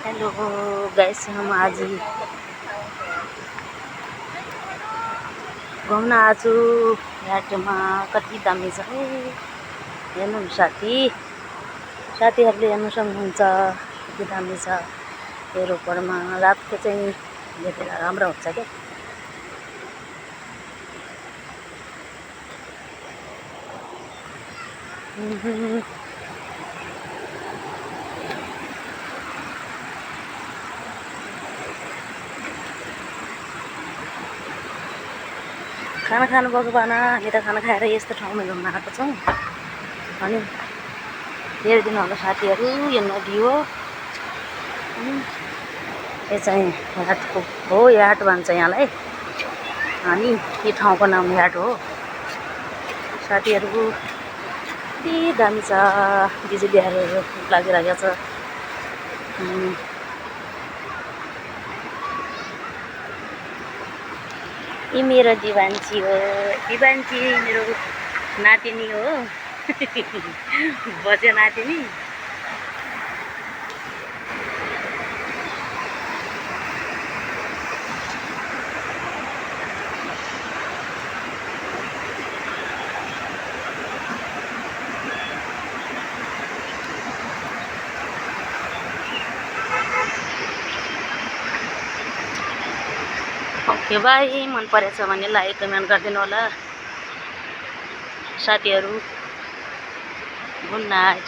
Hello guys, हम आज घुम्न आछु बाटोमा। कति दामी छ है, हेर्नु साथीहरूले हेर्नु सक्नुहुन्छ कति दामी छ। एरोपरमा रातको चाहिँ देखेर राम्रो हुन्छ क्या। खाना खानु भएको भएन, हामी त खाना खाएर यस्तो ठाउँमा घुम्न आएको छौँ। अनि हेरिदिनु होला साथीहरू, यो नदी हो। यो चाहिँ याटको हो, याट भन्छ यहाँलाई। अनि यो ठाउँको नाम याट हो। साथीहरू कति दामी छ, बिजुलीहरू लागिरहेको छ। यी मेरो दिवान्ची हो, दिवान्ची मेरो नातिनी हो। बज्यो नातिनी। ओके बाई, मन परेछ भने लाइक कमेन्ट गरिदिनु होला साथीहरू। Good night.